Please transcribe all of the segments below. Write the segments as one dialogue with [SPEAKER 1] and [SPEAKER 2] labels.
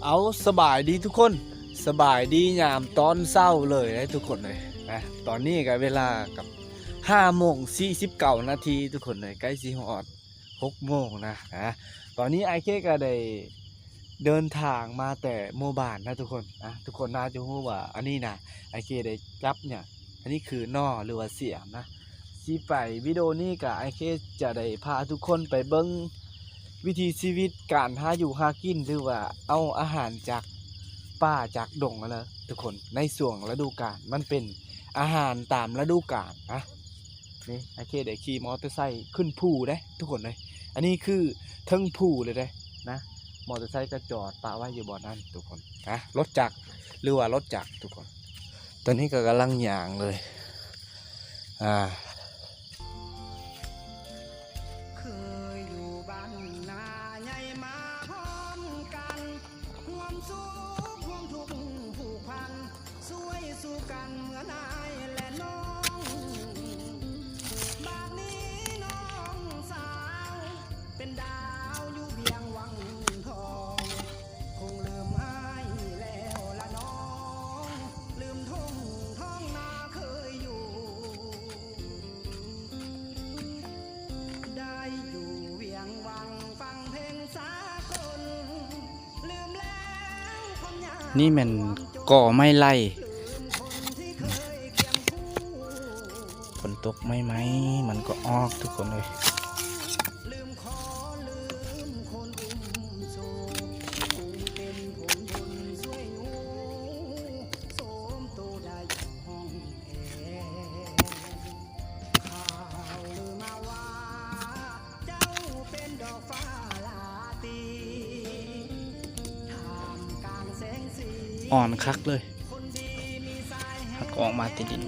[SPEAKER 1] เอาสบายดีทุกคนสบายดียามตอนเศร้าเลยนะทุกคนเลยนะตอนนี้ก็เวลากับ5:49 นาทีทุกคนเลยใกล้สิฮอด6 โมงนะตอนนี้ไอเคก็ได้เดินทางมาแต่โมบานนะทุกคนนะทุกคนน่าจะรู้ว่าอันนี้นะไอเคได้จับเนี่ยอันนี้คือนอหรือว่าเสียมนะสิไปวิดีโอนี้กับไอเคจะได้พาทุกคนไปเบิ้งวิถีชีวิตการหาอยู่หากินหรือว่าเอาอาหารจากป่าจากดงนะทุกคนในช่วงฤดูกาลมันเป็นอาหารตามฤดูกาลนะนี่ไอเคได้ขี่มอเตอร์ไซค์ขึ้นภูได้ทุกคนเลยอันนี้คือเทิงภูเลยได้นะมอเตอร์ไซค์ก็จอดปะไว้อยู่บ่อนั้นทุกคนนะรถจักรหรือว่ารถจักรทุกคนตอนนี้ก็กำลังย่างเลยนี่มันก่อไม่ไล่ฝนตกไม่ไหมมันก็ออกทุกคนเลยอ่อนคักเลยหักออกมาติดดิน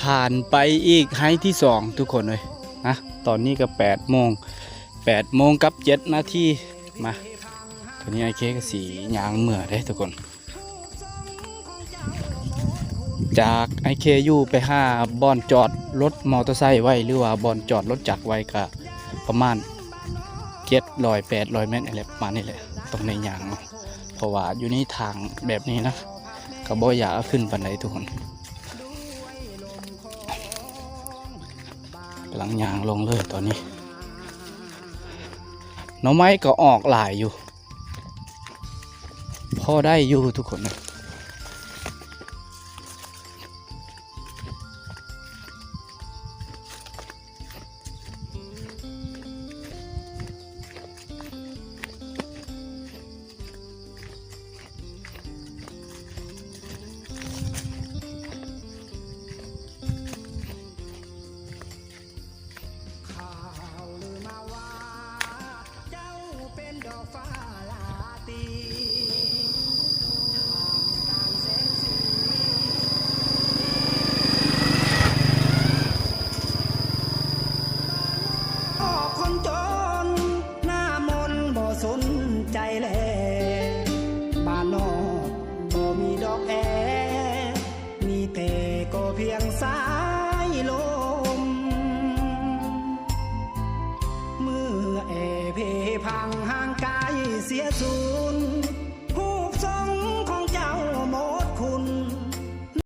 [SPEAKER 1] ผ่านไปอีกไฮที่2ทุกคนเลยนะตอนนี้ก็8 โมงกับ7 นาทีมาตอนนี้ไอเคก็สียางเหมื่อได้ทุกคนจากไอเคยูไปบอนจอดรถมอเตอร์ไซค์ไว้หรือว่าบอนจอดรถจักรไว้ก็ประมาณ700-800 เมตรอะไรประมาณนี้แหละตรงในยางเพราะว่าอยู่ในทางแบบนี้นะก็บ่อยากขึ้นปันไดทุกคนกำลังยางลงเลยตอนนี้หน่อไม้ก็ออกหลายอยู่พอได้อยู่ทุกคนนะ
[SPEAKER 2] สนใจแลบ้านนอกบ่มีดอกแอมีแต่ก็เพียงสายลมเมื่อแอเพพังห่างกายเสียสูญ